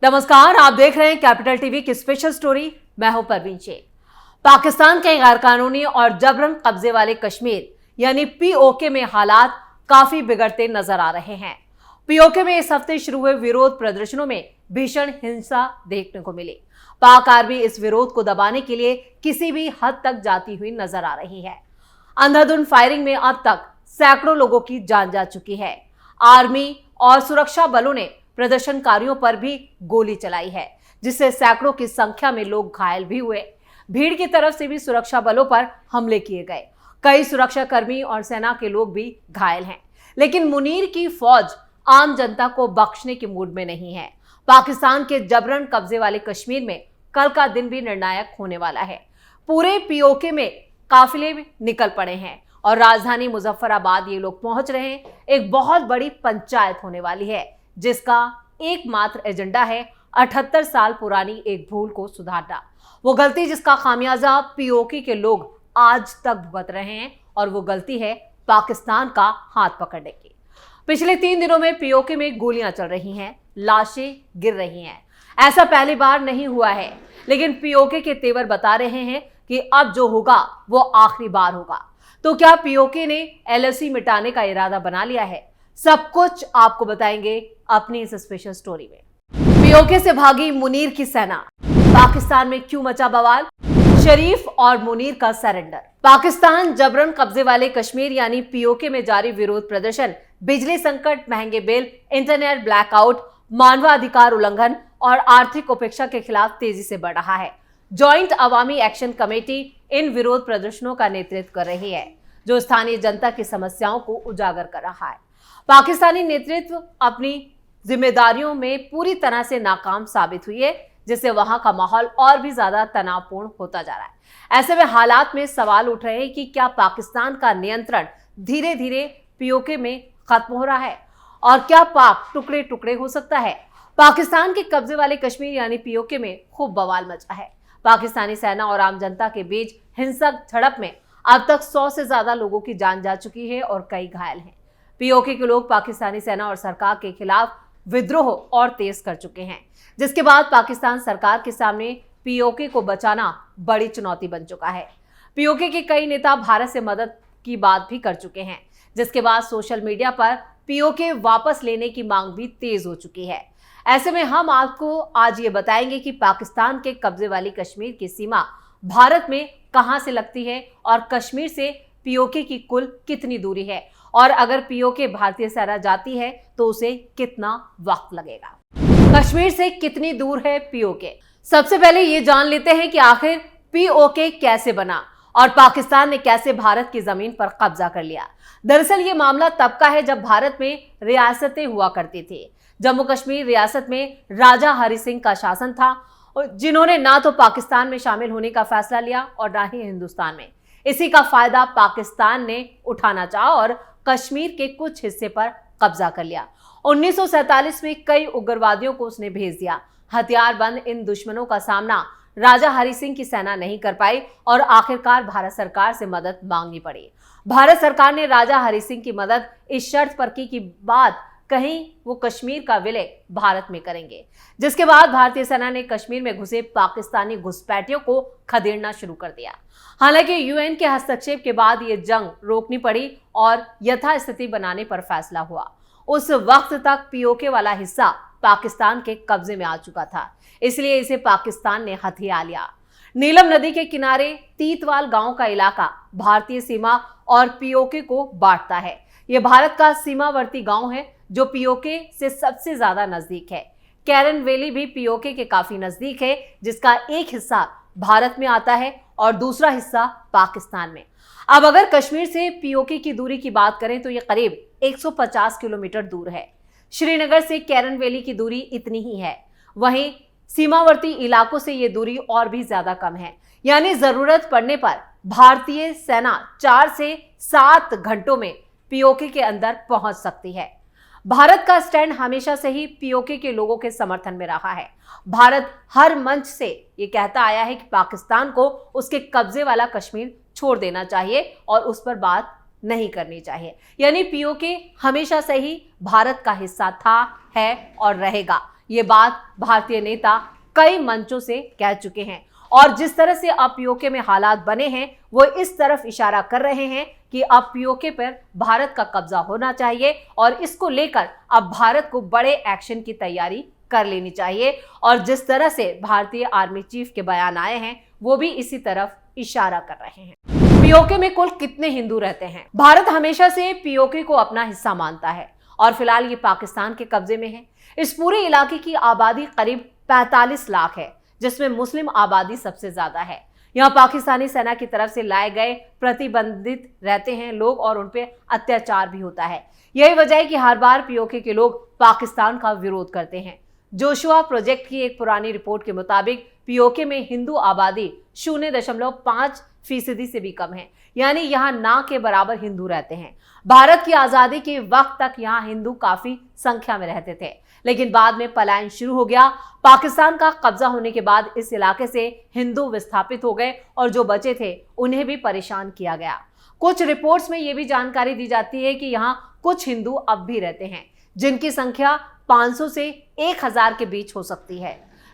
नमस्कार, आप देख रहे हैं कैपिटल टीवी की स्पेशल स्टोरी। मैं हूं परवीन शेख। पाकिस्तान के गैरकानूनी और जबरन कब्जे वाले कश्मीर यानी पीओके में हालात काफी बिगड़ते नजर आ रहे हैं। पीओके में इस हफ्ते शुरू हुए विरोध प्रदर्शनों में भीषण हिंसा देखने को मिली। पाक आर्मी इस विरोध को दबाने के लिए किसी भी हद तक जाती हुई नजर आ रही है। अंधाधुंध फायरिंग में अब तक सैकड़ों लोगों की जान जा चुकी है। आर्मी और सुरक्षा बलों ने प्रदर्शनकारियों पर भी गोली चलाई है, जिससे सैकड़ों की संख्या में लोग घायल भी हुए। भीड़ की तरफ से भी सुरक्षा बलों पर हमले किए गए। कई सुरक्षा कर्मी और सेना के लोग भी घायल हैं। लेकिन मुनीर की फौज आम जनता को बख्शने के मूड में नहीं है। पाकिस्तान के जबरन कब्जे वाले कश्मीर में कल का दिन भी निर्णायक होने वाला है। पूरे पीओके में काफिले निकल पड़े हैं और राजधानी मुजफ्फराबाद ये लोग पहुंच रहे हैं। एक बहुत बड़ी पंचायत होने वाली है, जिसका एकमात्र एजेंडा है 78 साल पुरानी एक भूल को सुधारना। वो गलती जिसका खामियाजा पीओके के लोग आज तक भुगत रहे हैं, और वो गलती है पाकिस्तान का हाथ पकड़ने की। पिछले 3 दिनों में पीओके में गोलियां चल रही हैं, लाशें गिर रही हैं। ऐसा पहली बार नहीं हुआ है, लेकिन पीओके के तेवर बता रहे हैं कि अब जो होगा वो आखिरी बार होगा। तो क्या पीओके ने एलओसी मिटाने का इरादा बना लिया है? सब कुछ आपको बताएंगे अपनी इस स्पेशल स्टोरी में। पीओके से भागी मुनीर की सेना, पाकिस्तान में क्यों मचा बवाल? शरीफ और मुनीर का सरेंडर। पाकिस्तान जबरन कब्जे वाले कश्मीर यानी पीओके में जारी विरोध प्रदर्शन बिजली संकट, महंगे बिल, इंटरनेट ब्लैकआउट, मानवाधिकार उल्लंघन और आर्थिक उपेक्षा के खिलाफ तेजी से बढ़ रहा है। जॉइंट अवामी एक्शन कमेटी इन विरोध प्रदर्शनों का नेतृत्व कर रही है, जो स्थानीय जनता की समस्याओं को उजागर कर रहा है। पाकिस्तानी नेतृत्व अपनी जिम्मेदारियों में पूरी तरह से नाकाम साबित हुई है, जिससे वहां का माहौल और भी ज्यादा तनावपूर्ण होता जा रहा है। ऐसे में हालात में सवाल उठ रहे हैं कि क्या पाकिस्तान का नियंत्रण धीरे धीरे पीओके में खत्म हो रहा है, और क्या पाक टुकड़े टुकड़े हो सकता है? पाकिस्तान के कब्जे वाले कश्मीर यानी पीओके में खूब बवाल मचा है। पाकिस्तानी सेना और आम जनता के बीच हिंसक झड़प में अब तक 100 से ज्यादा लोगों की जान जा चुकी है और कई घायल हैं। पीओके के लोग पाकिस्तानी सेना और सरकार के खिलाफ विद्रोह और तेज कर चुके हैं, जिसके बाद पाकिस्तान सरकार के सामने पीओके को बचाना बड़ी चुनौती बन चुका है। पीओके के कई नेता भारत से मदद की बात भी कर चुके हैं, जिसके बाद सोशल मीडिया पर पीओके वापस लेने की मांग भी तेज हो चुकी है। ऐसे में हम आपको आज ये बताएंगे कि पाकिस्तान के कब्जे वाली कश्मीर की सीमा भारत में कहां से लगती है और कश्मीर से पीओके की कुल कितनी दूरी है, और अगर पीओके भारतीय सेना जाती है तो उसे कितना वक्त लगेगा। कश्मीर से कितनी दूर है पीओके? सबसे पहले ये जान लेते हैं कि आखिर पीओके कैसे बना और पाकिस्तान ने कैसे भारत की जमीन पर कब्जा कर लिया। दरअसल ये मामला तब का है जब भारत में रियासतें हुआ करती थी। जम्मू कश्मीर रियासत में राजा हरि सिंह का शासन था, जिन्होंने ना तो पाकिस्तान में शामिल होने का फैसला लिया और ना ही हिंदुस्तान में। इसी का फायदा पाकिस्तान ने उठाना चाहा और कश्मीर के कुछ हिस्से पर कब्जा कर लिया। 1947 में कई उग्रवादियों को उसने भेज दिया। हथियारबंद इन दुश्मनों का सामना राजा हरि सिंह की सेना नहीं कर पाई और आखिरकार भारत सरकार से मदद मांगनी पड़ी। भारत सरकार ने राजा हरि सिंह की मदद इस शर्त पर की कि बाद कहीं वो कश्मीर का विलय भारत में करेंगे, जिसके बाद भारतीय सेना ने कश्मीर में घुसे पाकिस्तानी घुसपैठियों को खदेड़ना शुरू कर दिया। हालांकि यूएन के हस्तक्षेप के बाद ये जंग रोकनी पड़ी और यथास्थिति बनाने पर फैसला हुआ। उस वक्त तक पीओके वाला हिस्सा पाकिस्तान के कब्जे में आ चुका था, इसलिए इसे पाकिस्तान ने हथिया लिया। नीलम नदी के किनारे तीतवाल गांव का इलाका भारतीय सीमा और पीओके को बांटता है। यह भारत का सीमावर्ती गांव है जो पीओके से सबसे ज्यादा नजदीक है। कैरन वैली भी पीओके के काफी नजदीक है, जिसका एक हिस्सा भारत में आता है और दूसरा हिस्सा पाकिस्तान में। अब अगर कश्मीर से पीओके की दूरी की बात करें तो यह करीब 150 किलोमीटर दूर है। श्रीनगर से कैरन वैली की दूरी इतनी ही है। वहीं सीमावर्ती इलाकों से यह दूरी और भी ज्यादा कम है, यानी जरूरत पड़ने पर भारतीय सेना 4 से 7 घंटों में पीओके के अंदर पहुंच सकती है। भारत का स्टैंड हमेशा से ही पीओके के लोगों के समर्थन में रहा है। भारत हर मंच से ये कहता आया है कि पाकिस्तान को उसके कब्जे वाला कश्मीर छोड़ देना चाहिए और उस पर बात नहीं करनी चाहिए। यानी पीओके हमेशा से ही भारत का हिस्सा था, है और रहेगा। ये बात भारतीय नेता कई मंचों से कह चुके हैं और जिस तरह से अब पीओके में हालात बने हैं वो इस तरफ इशारा कर रहे हैं कि अब पीओके पर भारत का कब्जा होना चाहिए और इसको लेकर अब भारत को बड़े एक्शन की तैयारी कर लेनी चाहिए। और जिस तरह से भारतीय आर्मी चीफ के बयान आए हैं वो भी इसी तरफ इशारा कर रहे हैं। पीओके में कुल कितने हिंदू रहते हैं? भारत हमेशा से पीओके को अपना हिस्सा मानता है और फिलहाल ये पाकिस्तान के कब्जे में है। इस पूरे इलाके की आबादी करीब 45 लाख है, जिसमें मुस्लिम आबादी सबसे ज्यादा है। यहाँ पाकिस्तानी सेना की तरफ से लाए गए प्रतिबंधित रहते हैं लोग और उन पर अत्याचार भी होता है। यही वजह है कि हर बार पीओके के लोग पाकिस्तान का विरोध करते हैं। जोशुआ प्रोजेक्ट की एक पुरानी रिपोर्ट के मुताबिक पीओके में हिंदू आबादी 0.5% से भी कम है, यानी यहाँ ना के बराबर हिंदू रहते हैं। भारत की आजादी के वक्त तक यहाँ हिंदू काफी संख्या में रहते थे, लेकिन बाद में पलायन शुरू हो गया। पाकिस्तान का कब्जा होने के बाद इस इलाके से हिंदू विस्थापित हो गए और जो बचे थे उन्हें भी परेशान किया गया। कुछ रिपोर्ट्स में यह भी जानकारी दी जाती है कि यहाँ कुछ हिंदू अब भी रहते हैं, जिनकी संख्या 500 से 1000 के बीच हो सकती है।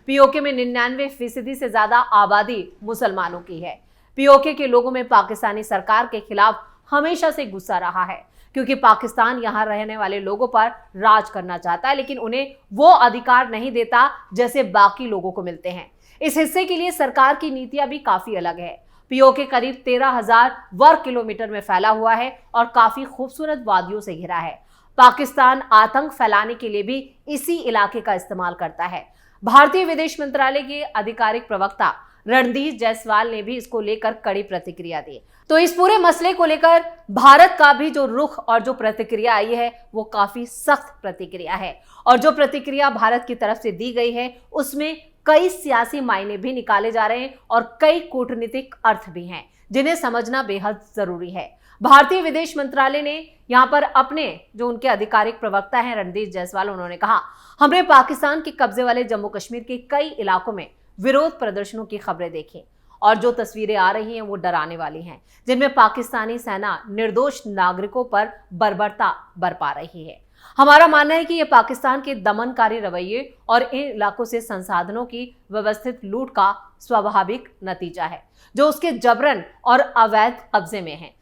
पीओके में 99% से ज्यादा आबादी मुसलमानों की है। पीओके के लोगों में पाकिस्तानी सरकार के खिलाफ हमेशा से गुस्सा रहा है, क्योंकि पाकिस्तान यहाँ रहने वाले लोगों पर राज करना चाहता है, लेकिन उन्हें वो अधिकार नहीं देता जैसे बाकी लोगों को मिलते हैं। इस हिस्से के लिए सरकार की नीतियां भी काफी अलग है। पीओके करीब 13,000 वर्ग किलोमीटर में फैला हुआ है और काफी खूबसूरत वादियों से घिरा है। पाकिस्तान आतंक फैलाने के लिए भी इसी इलाके का इस्तेमाल करता है। भारतीय विदेश मंत्रालय के आधिकारिक प्रवक्ता रणधीर जायसवाल ने भी इसको लेकर कड़ी प्रतिक्रिया दी। तो इस पूरे मसले को लेकर भारत का भी जो रुख और जो प्रतिक्रिया आई है वो काफी सख्त प्रतिक्रिया है और जो प्रतिक्रिया भारत की तरफ से दी गई है उसमें कई सियासी मायने भी निकाले जा रहे हैं और कई कूटनीतिक अर्थ भी हैं, जिन्हें समझना बेहद जरूरी है। भारतीय विदेश मंत्रालय ने यहाँ पर अपने जो उनके आधिकारिक प्रवक्ता हैं रणधीर जायसवाल, उन्होंने कहा, हमने पाकिस्तान के कब्जे वाले जम्मू कश्मीर के कई इलाकों में विरोध प्रदर्शनों की खबरें देखी और जो तस्वीरें आ रही हैं वो डराने वाली हैं, जिनमें पाकिस्तानी सेना निर्दोष नागरिकों पर बर्बरता बरपा रही है। हमारा मानना है कि यह पाकिस्तान के दमनकारी रवैये और इन इलाकों से संसाधनों की व्यवस्थित लूट का स्वाभाविक नतीजा है, जो उसके जबरन और अवैध कब्जे में है।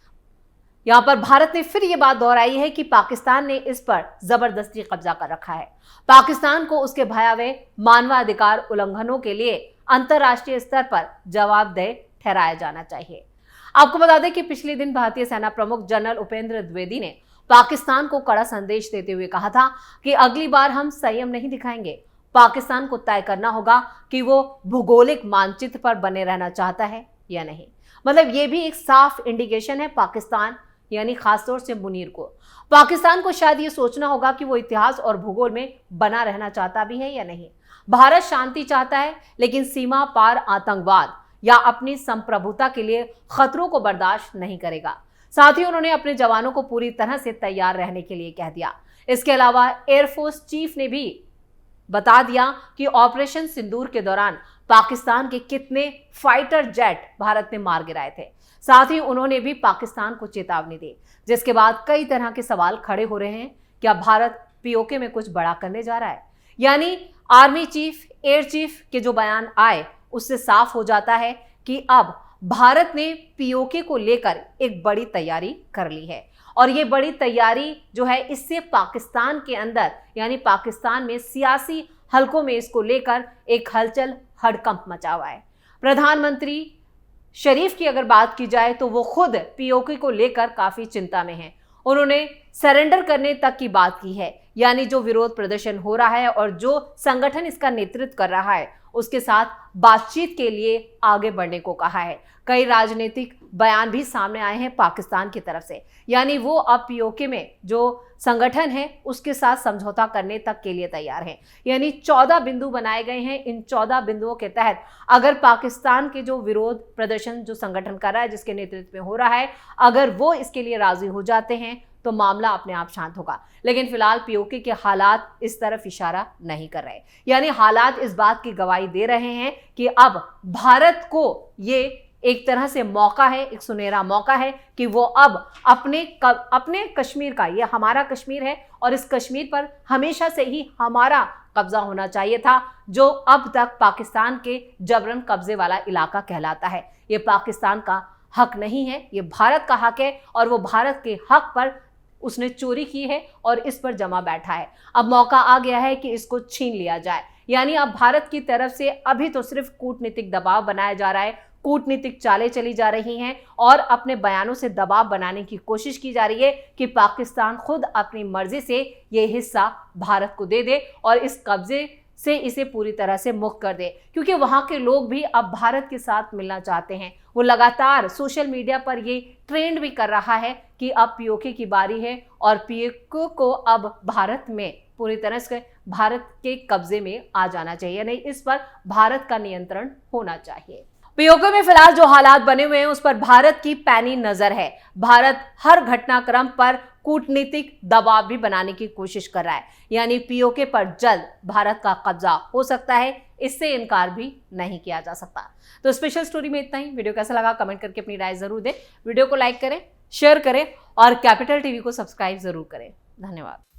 यहाँ पर भारत ने फिर ये बात दोहराई है कि पाकिस्तान ने इस पर जबरदस्ती कब्जा कर रखा है। पाकिस्तान को उसके भयावह मानवाधिकार उल्लंघनों के लिए अंतर्राष्ट्रीय स्तर पर जवाबदेह ठहराया जाना चाहिए। आपको बता दें कि पिछले दिन भारतीय सेना प्रमुख जनरल उपेंद्र द्विवेदी ने पाकिस्तान को कड़ा संदेश देते हुए कहा था कि अगली बार हम संयम नहीं दिखाएंगे। पाकिस्तान को तय करना होगा कि वो भूगोलिक मानचित्र पर बने रहना चाहता है या नहीं। मतलब ये भी एक साफ इंडिकेशन है पाकिस्तान यानी खासतौर से मुनीर को। पाकिस्तान को शायद ये सोचना होगा कि वो इतिहास और भूगोल में बना रहना चाहता भी है या नहीं। भारत शांति चाहता है, लेकिन सीमा पार आतंकवाद या अपनी संप्रभुता के लिए खतरों को बर्दाश्त नहीं करेगा। साथ ही उन्होंने अपने जवानों को पूरी तरह से तैयार रहने के लिए कह दिया। इसके अलावा एयरफोर्स चीफ ने भी बता दिया कि ऑपरेशन सिंदूर के दौरान पाकिस्तान के कितने फाइटर जेट भारत ने मार गिराए थे। साथ ही उन्होंने भी पाकिस्तान को चेतावनी दी, जिसके बाद कई तरह के सवाल खड़े हो रहे हैं। क्या भारत पीओके में कुछ बड़ा करने जा रहा है? यानी आर्मी चीफ, एयर चीफ के जो बयान आए उससे साफ हो जाता है कि अब भारत ने पीओके को लेकर एक बड़ी तैयारी कर ली है और ये बड़ी तैयारी जो है इससे पाकिस्तान के अंदर यानी पाकिस्तान में सियासी हलकों में इसको लेकर एक हलचल हड़कंप मचा हुआ है। प्रधानमंत्री शरीफ की अगर बात की जाए तो वो खुद पीओके को लेकर काफी चिंता में हैं। उन्होंने सरेंडर करने तक की बात की है, यानी जो विरोध प्रदर्शन हो रहा है और जो संगठन इसका नेतृत्व कर रहा है उसके साथ बातचीत के लिए आगे बढ़ने को कहा है। कई राजनीतिक बयान भी सामने आए हैं पाकिस्तान की तरफ से, यानी वो अब पीओके में जो संगठन है उसके साथ समझौता करने तक के लिए तैयार हैं। यानी 14 बिंदु बनाए गए हैं। इन 14 बिंदुओं के तहत अगर पाकिस्तान के जो विरोध प्रदर्शन जो संगठन कर रहा है, जिसके नेतृत्व में हो रहा है, अगर वो इसके लिए राजी हो जाते हैं तो मामला अपने आप शांत होगा। लेकिन फिलहाल पीओके के हालात इस तरफ इशारा नहीं कर रहे। यानी हालात इस बात की गवाही दे रहे हैं कि अब भारत को ये एक तरह से मौका है, एक सुनहरा मौका है कि वो अब अपने कश्मीर का, ये हमारा कश्मीर है और इस कश्मीर पर हमेशा से ही हमारा कब्जा होना चाहिए था, जो अब तक पाकिस्तान के जबरन कब्जे वाला इलाका कहलाता है। ये पाकिस्तान का हक नहीं है, ये भारत का हक है और वो भारत के हक पर उसने चोरी की है और इस पर जमा बैठा है। अब मौका आ गया है कि इसको छीन लिया जाए। यानी अब भारत की तरफ से अभी तो सिर्फ कूटनीतिक दबाव बनाया जा रहा है, कूटनीतिक चालें चली जा रही हैं और अपने बयानों से दबाव बनाने की कोशिश की जा रही है कि पाकिस्तान खुद अपनी मर्जी से ये हिस्सा भारत को दे दे और इस कब्जे से इसे पूरी तरह से मुक्त कर दे, क्योंकि वहां के लोग भी अब भारत के साथ मिलना चाहते हैं। वो लगातार सोशल मीडिया पर ये ट्रेंड भी कर रहा है कि अब पीओके की बारी है और पीओके को अब भारत में पूरी तरह से भारत के कब्जे में आ जाना चाहिए, नहीं इस पर भारत का नियंत्रण होना चाहिए। पीओके में फिलहाल जो हालात बने हुए हैं उस पर भारत की पैनी नजर है। भारत हर घटनाक्रम पर कूटनीतिक दबाव भी बनाने की कोशिश कर रहा है, यानी पीओके पर जल्द भारत का कब्जा हो सकता है, इससे इनकार भी नहीं किया जा सकता। तो स्पेशल स्टोरी में इतना ही। वीडियो कैसा लगा कमेंट करके अपनी राय जरूर दें। वीडियो को लाइक करें, शेयर करें और कैपिटल टीवी को सब्सक्राइब जरूर करें। धन्यवाद।